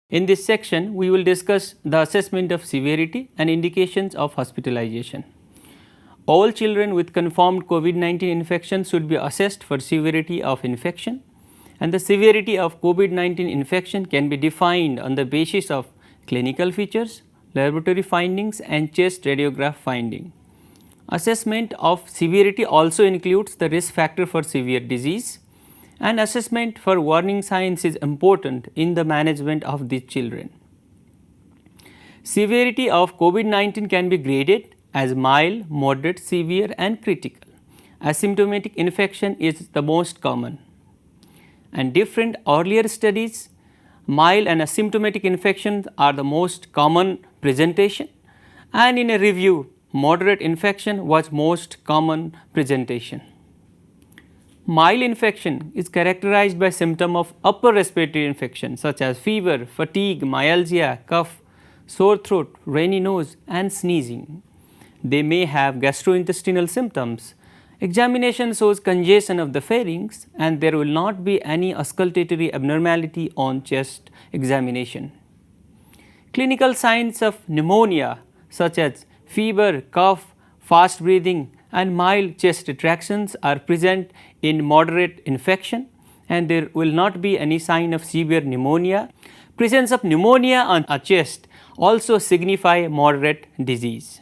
In this section, we will discuss the assessment of severity and indications of hospitalization. All children with confirmed COVID-19 infection should be assessed for severity of infection, and the severity of COVID-19 infection can be defined on the basis of clinical features, laboratory findings and chest radiograph finding. Assessment of severity also includes the risk factor for severe disease, and assessment for warning signs is important in the management of these children. Severity of COVID-19 can be graded as mild, moderate, severe and critical. Asymptomatic infection is the most common, and different earlier studies, mild and asymptomatic infections are the most common presentation, and in a review, moderate infection was most common presentation. Mild infection is characterized by symptom of upper respiratory infection such as fever, fatigue, myalgia, cough, sore throat, runny nose and sneezing. They may have gastrointestinal symptoms. Examination shows congestion of the pharynx and there will not be any auscultatory abnormality on chest examination. Clinical signs of pneumonia such as fever, cough, fast breathing and mild chest retractions are present in moderate infection, and there will not be any sign of severe pneumonia. Presence of pneumonia on a chest also signify moderate disease.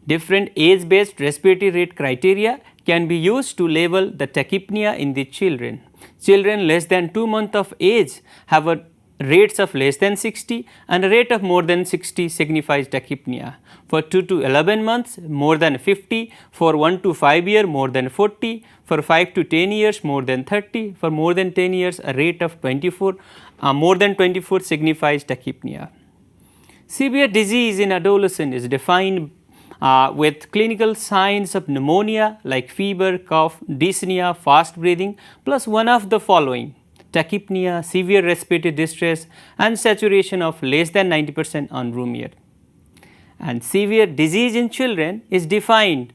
Different age-based respiratory rate criteria can be used to label the tachypnea in the children. Children less than 2 months of age have a rates of less than 60 and a rate of more than 60 signifies tachypnea. For 2 to 11 months more than 50, for 1 to 5 years more than 40, for 5 to 10 years more than 30, for more than 10 years a rate of 24, more than 24 signifies tachypnea. Severe disease in adolescent is defined with clinical signs of pneumonia like fever, cough, dyspnea, fast breathing plus one of the following: tachypnea, severe respiratory distress and saturation of less than 90% on room air. And severe disease in children is defined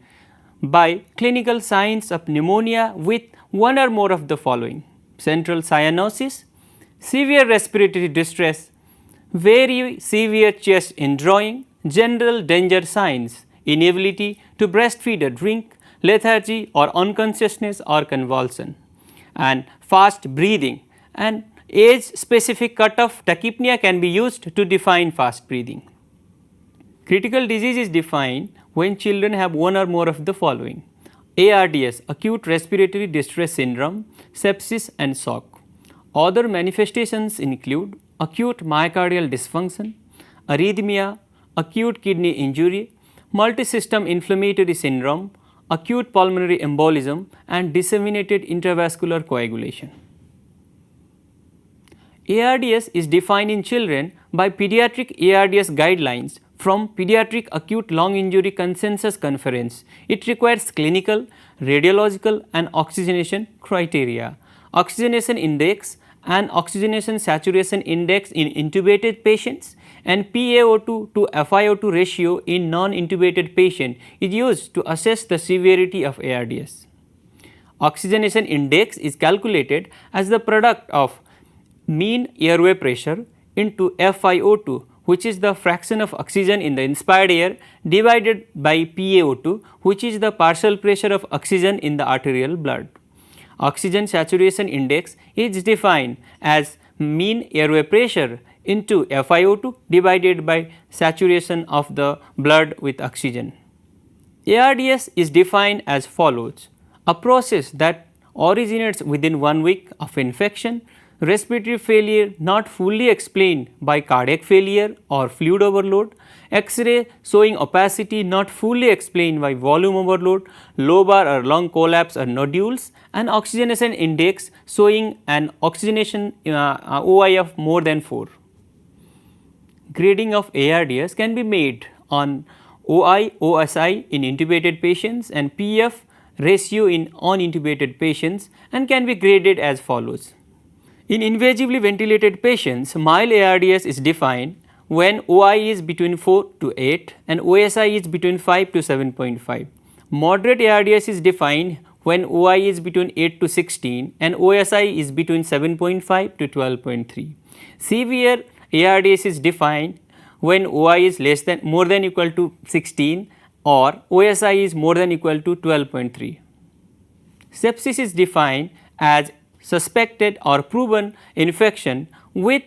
by clinical signs of pneumonia with one or more of the following: central cyanosis, severe respiratory distress, very severe chest indrawing, general danger signs, inability to breastfeed or drink, lethargy or unconsciousness or convulsion, and fast breathing. And age specific cutoff tachypnea can be used to define fast breathing. Critical disease is defined when children have one or more of the following: ARDS, acute respiratory distress syndrome, sepsis and shock. Other manifestations include acute myocardial dysfunction, arrhythmia, acute kidney injury, multisystem inflammatory syndrome, acute pulmonary embolism and disseminated intravascular coagulation. ARDS is defined in children by pediatric ARDS guidelines from Pediatric Acute Lung Injury Consensus Conference. It requires clinical, radiological and oxygenation criteria. Oxygenation index and oxygenation saturation index in intubated patients and PaO2 to FiO2 ratio in non-intubated patient is used to assess the severity of ARDS. Oxygenation index is calculated as the product of mean airway pressure into FiO2, which is the fraction of oxygen in the inspired air, divided by PaO2, which is the partial pressure of oxygen in the arterial blood. Oxygen saturation index is defined as mean airway pressure into FiO2 divided by saturation of the blood with oxygen. ARDS is defined as follows: a process that originates within 1 week of infection, respiratory failure not fully explained by cardiac failure or fluid overload, X-ray showing opacity not fully explained by volume overload, lobar or lung collapse or nodules, and oxygenation index showing an oxygenation OI of more than 4. Grading of ARDS can be made on OI, OSI in intubated patients and PF ratio in unintubated patients and can be graded as follows. In invasively ventilated patients, mild ARDS is defined when OI is between 4 to 8 and OSI is between 5 to 7.5. Moderate ARDS is defined when OI is between 8 to 16 and OSI is between 7.5 to 12.3. Severe ARDS is defined when OI is more than equal to 16 or OSI is more than equal to 12.3. Sepsis is defined as suspected or proven infection with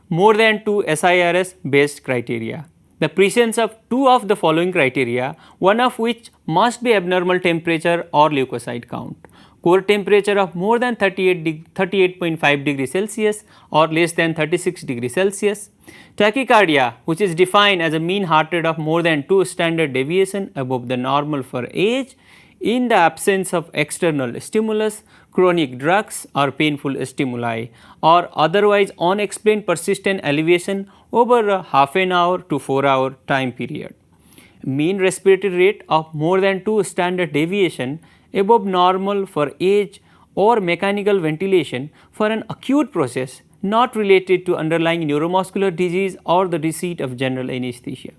more than 2 SIRS based criteria. The presence of 2 of the following criteria, one of which must be abnormal temperature or leukocyte count, core temperature of more than 38.5 degrees Celsius or less than 36 degrees Celsius, tachycardia, which is defined as a mean heart rate of more than 2 standard deviation above the normal for age in the absence of external stimulus, chronic drugs or painful stimuli, or otherwise unexplained persistent elevation over a half an hour to 4 hour time period. Mean respiratory rate of more than 2 standard deviation above normal for age or mechanical ventilation for an acute process not related to underlying neuromuscular disease or the receipt of general anesthesia.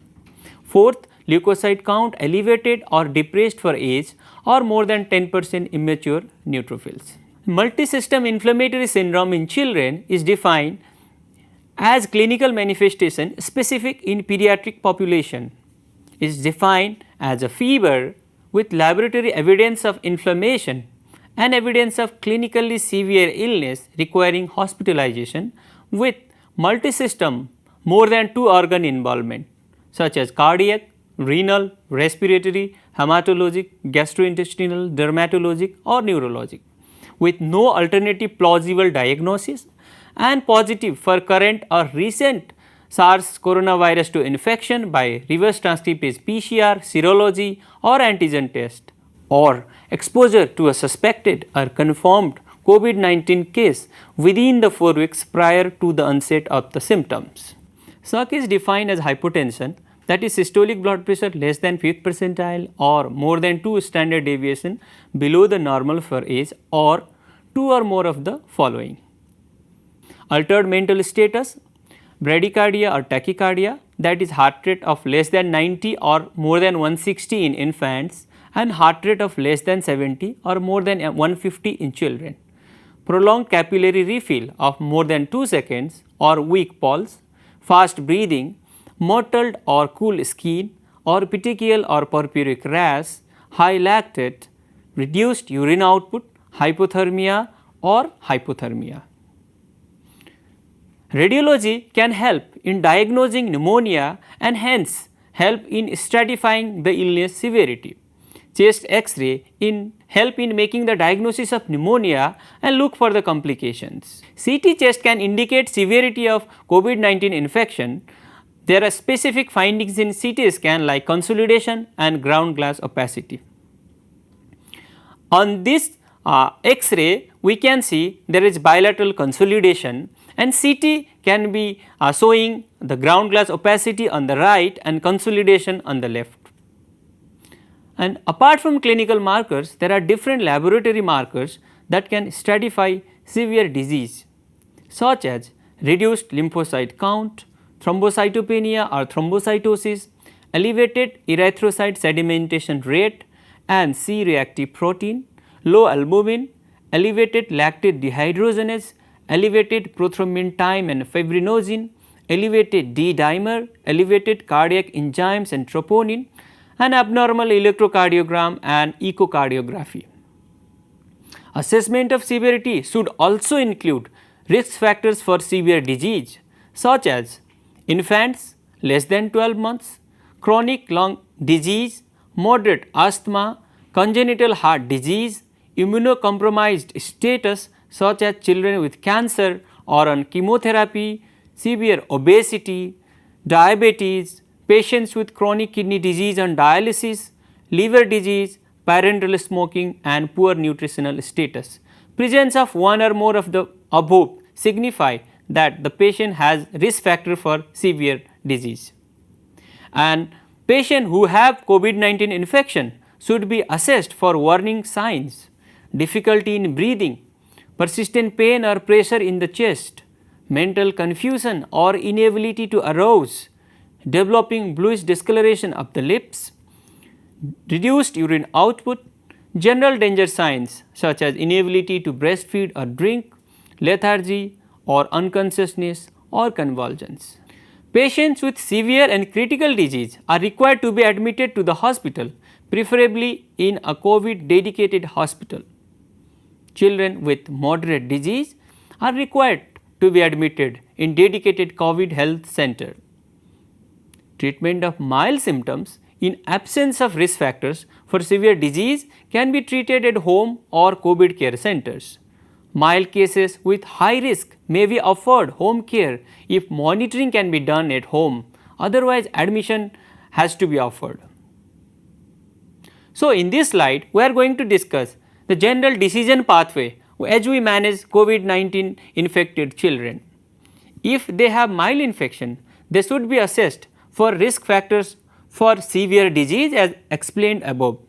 Fourth, leukocyte count elevated or depressed for age or more than 10% immature neutrophils. Multisystem inflammatory syndrome in children is defined as clinical manifestation specific in pediatric population. It is defined as a fever with laboratory evidence of inflammation and evidence of clinically severe illness requiring hospitalization with multisystem more than 2 organ involvement such as cardiac, renal, respiratory, hematologic, gastrointestinal, dermatologic or neurologic with no alternative plausible diagnosis and positive for current or recent SARS coronavirus 2 infection by reverse transcriptase PCR, serology or antigen test, or exposure to a suspected or confirmed COVID-19 case within the 4 weeks prior to the onset of the symptoms. SUC is defined as hypotension, that is systolic blood pressure less than 5th percentile or more than 2 standard deviation below the normal for age, or 2 or more of the following: altered mental status, bradycardia or tachycardia, that is heart rate of less than 90 or more than 160 in infants and heart rate of less than 70 or more than 150 in children, prolonged capillary refill of more than 2 seconds or weak pulse, fast breathing, mottled or cool skin or petechial or purpuric rash, high lactate, reduced urine output, hypothermia or hypothermia. Radiology can help in diagnosing pneumonia and hence help in stratifying the illness severity. Chest X-ray help in making the diagnosis of pneumonia and look for the complications. CT chest can indicate severity of COVID-19 infection. There are specific findings in CT scan like consolidation and ground glass opacity. On this X-ray we can see there is bilateral consolidation, and CT can be showing the ground glass opacity on the right and consolidation on the left. And apart from clinical markers, there are different laboratory markers that can stratify severe disease, such as reduced lymphocyte count, thrombocytopenia or thrombocytosis, elevated erythrocyte sedimentation rate and C-reactive protein, low albumin, elevated lactate dehydrogenase, elevated prothrombin time and fibrinogen, elevated D-dimer, elevated cardiac enzymes and troponin, and abnormal electrocardiogram and echocardiography. Assessment of severity should also include risk factors for severe disease such as infants less than 12 months, chronic lung disease, moderate asthma, congenital heart disease, immunocompromised status such as children with cancer or on chemotherapy, severe obesity, diabetes, patients with chronic kidney disease on dialysis, liver disease, parental smoking and poor nutritional status. Presence of one or more of the above signify that the patient has risk factor for severe disease. And patient who have COVID-19 infection should be assessed for warning signs, difficulty in breathing, persistent pain or pressure in the chest, mental confusion or inability to arouse, developing bluish discoloration of the lips, reduced urine output, general danger signs such as inability to breastfeed or drink, lethargy or unconsciousness or convulsions. Patients with severe and critical disease are required to be admitted to the hospital, preferably in a COVID dedicated hospital. Children with moderate disease are required to be admitted in dedicated COVID health center. Treatment of mild symptoms in absence of risk factors for severe disease can be treated at home or COVID care centers. Mild cases with high risk may be offered home care if monitoring can be done at home, otherwise admission has to be offered. So, in this slide we are going to discuss the general decision pathway as we manage COVID-19 infected children. If they have mild infection, they should be assessed for risk factors for severe disease as explained above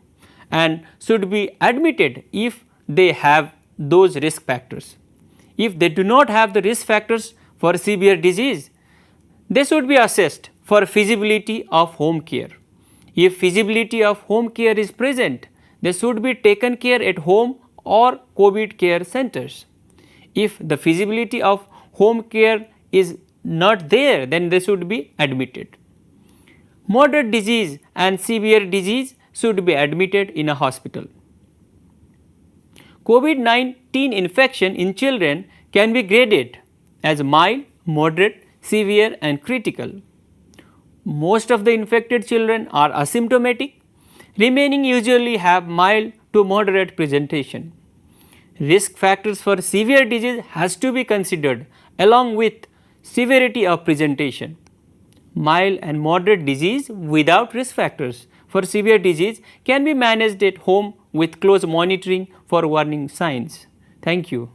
and should be admitted if they have those risk factors. If they do not have the risk factors for severe disease, they should be assessed for feasibility of home care. If feasibility of home care is present, they should be taken care at home or COVID care centers. If the feasibility of home care is not there, then they should be admitted. Moderate disease and severe disease should be admitted in a hospital. COVID-19 infection in children can be graded as mild, moderate, severe and critical. Most of the infected children are asymptomatic, remaining usually have mild to moderate presentation. Risk factors for severe disease has to be considered along with severity of presentation. Mild and moderate disease without risk factors for severe disease can be managed at home with close monitoring for warning signs. Thank you.